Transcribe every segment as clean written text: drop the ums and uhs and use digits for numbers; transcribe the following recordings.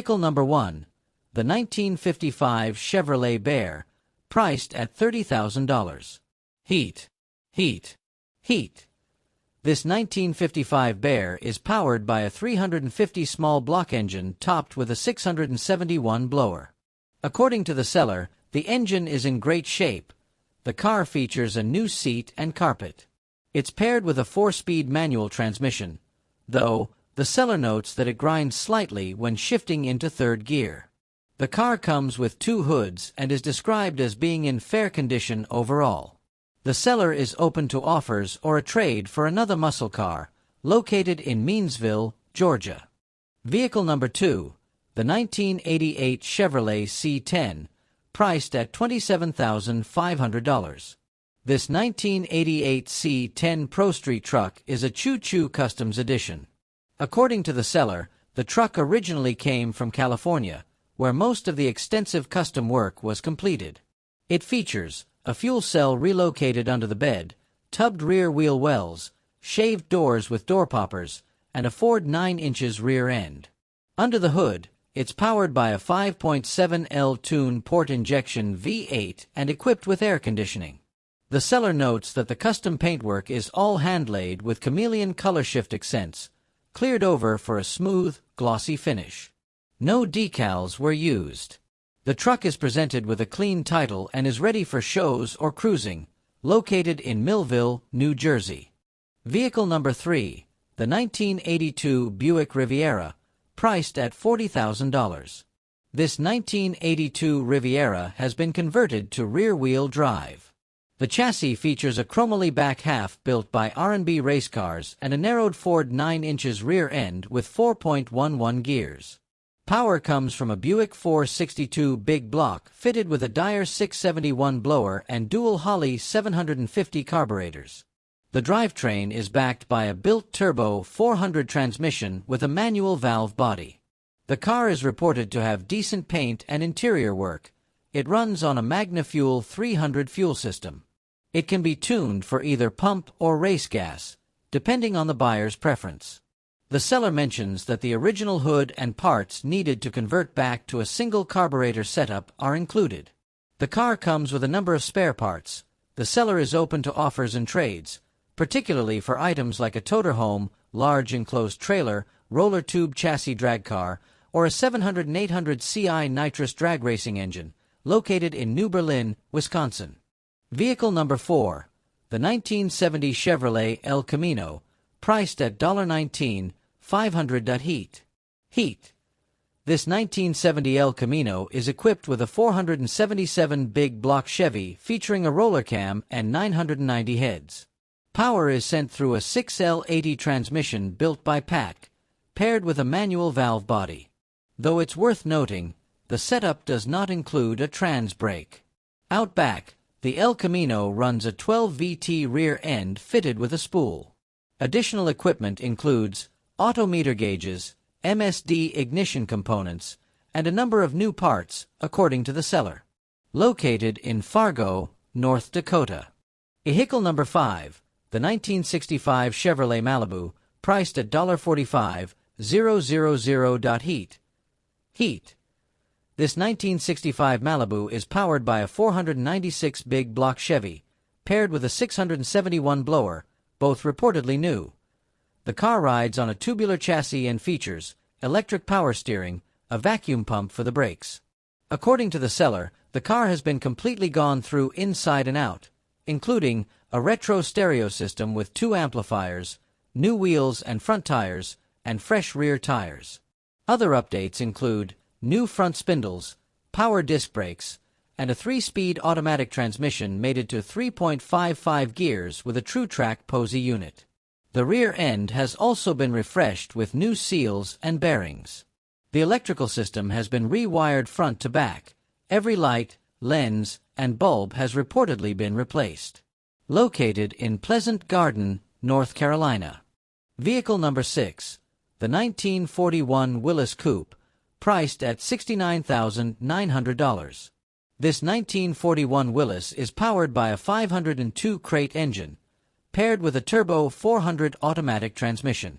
Vehicle number 1, the 1955 Chevrolet Bear, priced at $30,000. Heat. This 1955 Bear is powered by a 350 small block engine topped with a 671 blower. According to the seller, the engine is in great shape. The car features a new seat and carpet. It's paired with a 4-speed manual transmission, though the seller notes that it grinds slightly when shifting into third gear. The car comes with 2 hoods and is described as being in fair condition overall. The seller is open to offers or a trade for another muscle car, located in Meansville, Georgia. Vehicle number 2, the 1988 Chevrolet C10, priced at $27,500. This 1988 C10 Pro Street truck is a choo-choo customs edition. According to the seller, the truck originally came from California, where most of the extensive custom work was completed. It features a fuel cell relocated under the bed, tubbed rear wheel wells, shaved doors with door poppers, and a Ford 9 inches rear end. Under the hood, it's powered by a 5.7L Tune port injection V8 and equipped with air conditioning. The seller notes that the custom paintwork is all hand-laid with chameleon color shift accents, cleared over for a smooth, glossy finish. No decals were used. The truck is presented with a clean title and is ready for shows or cruising, located in Millville, New Jersey. Vehicle number 3, the 1982 Buick Riviera, priced at $40,000. This 1982 Riviera has been converted to rear-wheel drive. The chassis features a chromoly back half built by R&B race cars and a narrowed Ford 9 inches rear end with 4.11 gears. Power comes from a Buick 462 big block fitted with a Dyer 671 blower and dual Holley 750 carburetors. The drivetrain is backed by a built turbo 400 transmission with a manual valve body. The car is reported to have decent paint and interior work. It runs on a MagnaFuel 300 fuel system. It can be tuned for either pump or race gas, depending on the buyer's preference. The seller mentions that the original hood and parts needed to convert back to a single carburetor setup are included. The car comes with a number of spare parts. The seller is open to offers and trades, particularly for items like a toter home, large enclosed trailer, roller tube chassis drag car, or a 700 and 800 CI nitrous drag racing engine, located in New Berlin, Wisconsin. Vehicle number 4, the 1970 Chevrolet El Camino, priced at $19,500. Heat. This 1970 El Camino is equipped with a 477 big block Chevy featuring a roller cam and 990 heads. Power is sent through a 6L80 transmission built by PAC, paired with a manual valve body. Though it's worth noting, the setup does not include a trans brake. Out back, the El Camino runs a 12 VT rear end fitted with a spool. Additional equipment includes autometer gauges, MSD ignition components, and a number of new parts, according to the seller. Located in Fargo, North Dakota. Vehicle number 5, the 1965 Chevrolet Malibu, priced at $45,000. Heat. This 1965 Malibu is powered by a 496 big block Chevy, paired with a 671 blower, both reportedly new. The car rides on a tubular chassis and features electric power steering, a vacuum pump for the brakes. According to the seller, the car has been completely gone through inside and out, including a retro stereo system with 2 amplifiers, new wheels and front tires, and fresh rear tires. Other updates include new front spindles, power disc brakes, and a 3-speed automatic transmission mated to 3.55 gears with a TrueTrack Posey unit. The rear end has also been refreshed with new seals and bearings. The electrical system has been rewired front to back. Every light, lens, and bulb has reportedly been replaced. Located in Pleasant Garden, North Carolina. Vehicle number 6, the 1941 Willys Coupe, priced at $69,900. This 1941 Willys is powered by a 502 crate engine, paired with a turbo 400 automatic transmission.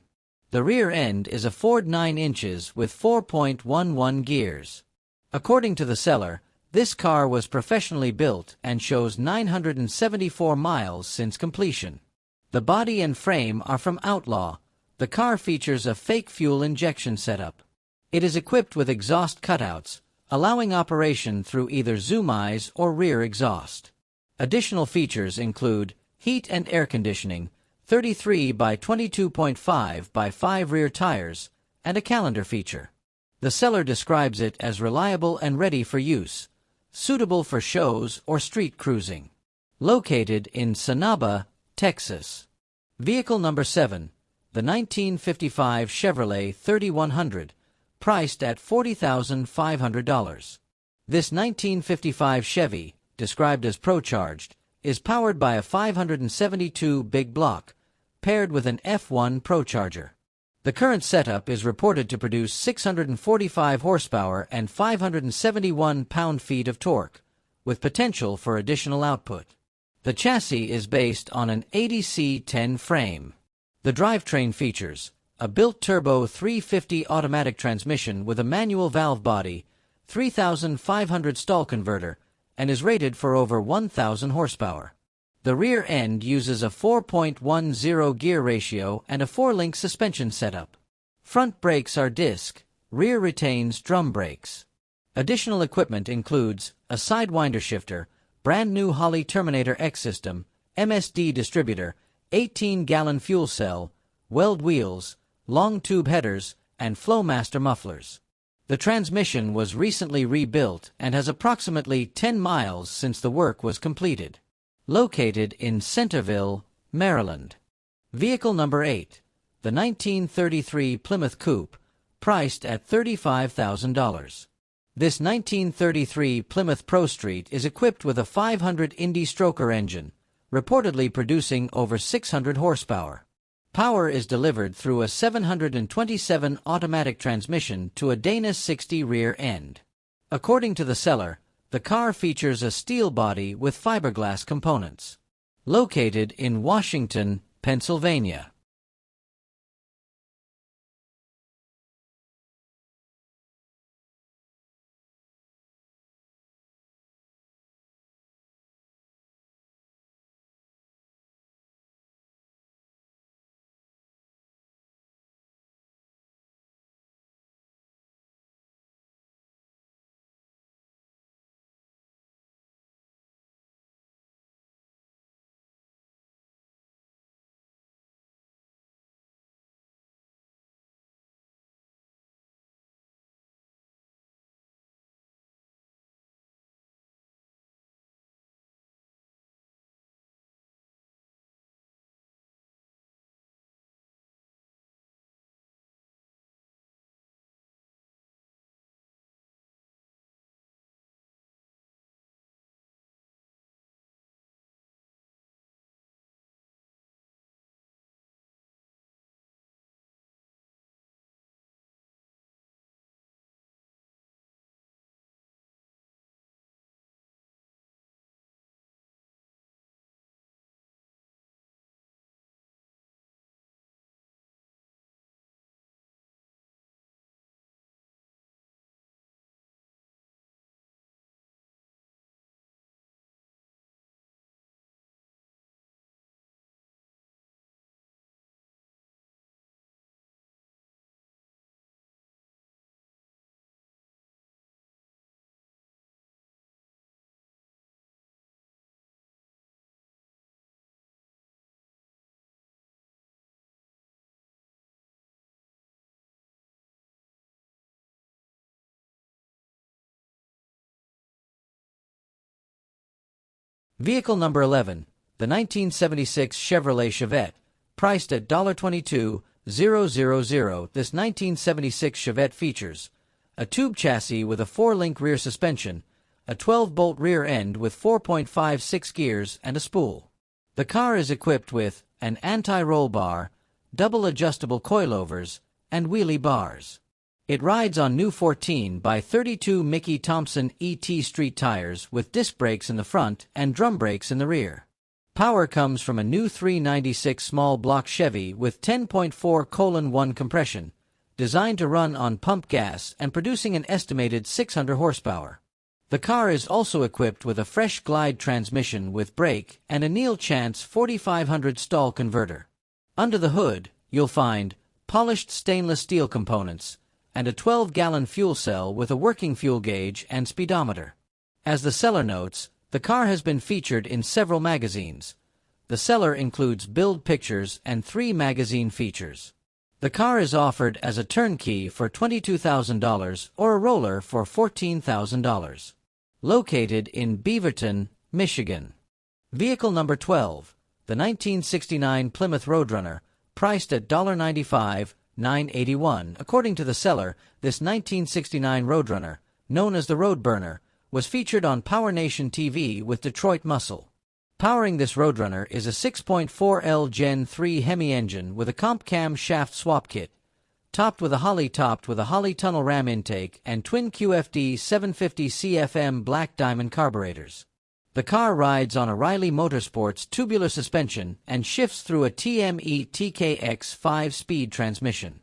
The rear end is a Ford 9 inches with 4.11 gears. According to the seller, this car was professionally built and shows 974 miles since completion. The body and frame are from Outlaw. The car features a fake fuel injection setup. It is equipped with exhaust cutouts, allowing operation through either zoom eyes or rear exhaust. Additional features include heat and air conditioning, 33 by 22.5 by 5 rear tires, and a calendar feature. The seller describes it as reliable and ready for use, suitable for shows or street cruising. Located in Sonaba, Texas. Vehicle number 7, the 1955 Chevrolet 3100, priced at $40,500. This 1955 Chevy, described as pro-charged, is powered by a 572 big block, paired with an F1 Pro Charger. The current setup is reported to produce 645 horsepower and 571 pound-feet of torque, with potential for additional output. The chassis is based on an 80C10 frame. The drivetrain features a built-turbo 350 automatic transmission with a manual valve body, 3,500 stall converter, and is rated for over 1,000 horsepower. The rear end uses a 4.10 gear ratio and a 4-link suspension setup. Front brakes are disc, rear retains drum brakes. Additional equipment includes a sidewinder shifter, brand new Holley Terminator X system, MSD distributor, 18-gallon fuel cell, weld wheels, long tube headers, and Flowmaster mufflers. The transmission was recently rebuilt and has approximately 10 miles since the work was completed. Located in Centerville, Maryland. Vehicle number 8, the 1933 Plymouth Coupe, priced at $35,000. This 1933 Plymouth Pro Street is equipped with a 500 Indy stroker engine, reportedly producing over 600 horsepower. Power is delivered through a 727 automatic transmission to a Dana 60 rear end. According to the seller, the car features a steel body with fiberglass components. Located in Washington, Pennsylvania. Vehicle number 11, the 1976 Chevrolet Chevette, priced at $22,000. This 1976 Chevette features a tube chassis with a 4-link rear suspension, a 12-bolt rear end with 4.56 gears and a spool. The car is equipped with an anti-roll bar, double adjustable coilovers, and wheelie bars. It rides on new 14 by 32 Mickey Thompson ET street tires with disc brakes in the front and drum brakes in the rear. Power comes from a new 396 small block Chevy with 10.4:1 compression, designed to run on pump gas and producing an estimated 600 horsepower. The car is also equipped with a fresh glide transmission with brake and a Neil Chance 4500 stall converter. Under the hood, you'll find polished stainless steel components and a 12-gallon fuel cell with a working fuel gauge and speedometer. As the seller notes, the car has been featured in several magazines. The seller includes build pictures and 3 magazine features. The car is offered as a turnkey for $22,000 or a roller for $14,000. Located in Beaverton, Michigan. Vehicle number 12, the 1969 Plymouth Roadrunner, priced at $95,981. According to the seller, this 1969 Roadrunner, known as the Road Burner, was featured on Power Nation TV with Detroit Muscle. Powering this Roadrunner is a 6.4L Gen 3 Hemi engine with a comp cam shaft swap kit, topped with a Holley tunnel ram intake and twin QFD 750 CFM black diamond carburetors. The car rides on a Riley Motorsports tubular suspension and shifts through a TME TKX 5-speed transmission.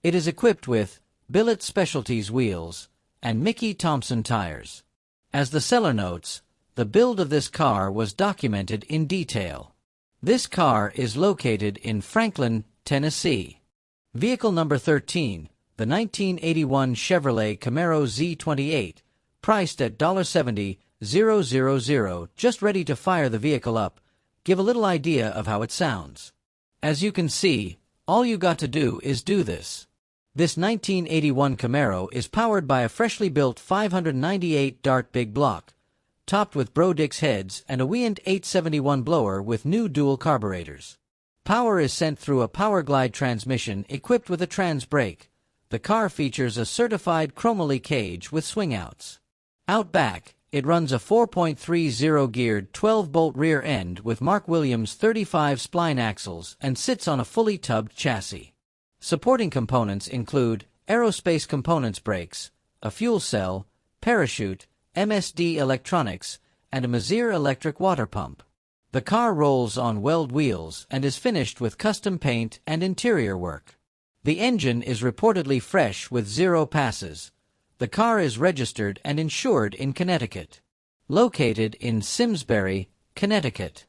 It is equipped with Billet Specialties wheels and Mickey Thompson tires. As the seller notes, the build of this car was documented in detail. This car is located in Franklin, Tennessee. Vehicle number 13, the 1981 Chevrolet Camaro Z28, priced at $70,000, just ready to fire the vehicle up. Give a little idea of how it sounds. As you can see, all you got to do is do this. This 1981 Camaro is powered by a freshly built 598 Dart big block, topped with Brodix heads and a Wiant 871 blower with new dual carburetors. Power is sent through a Powerglide transmission equipped with a trans brake. The car features a certified chromoly cage with swing-outs. Out back, it runs a 4.30 geared 12-bolt rear end with Mark Williams 35 spline axles and sits on a fully tubbed chassis. Supporting components include aerospace components brakes, a fuel cell, parachute, MSD electronics, and a Mazir electric water pump. The car rolls on weld wheels and is finished with custom paint and interior work. The engine is reportedly fresh with 0 passes. The car is registered and insured in Connecticut. Located in Simsbury, Connecticut.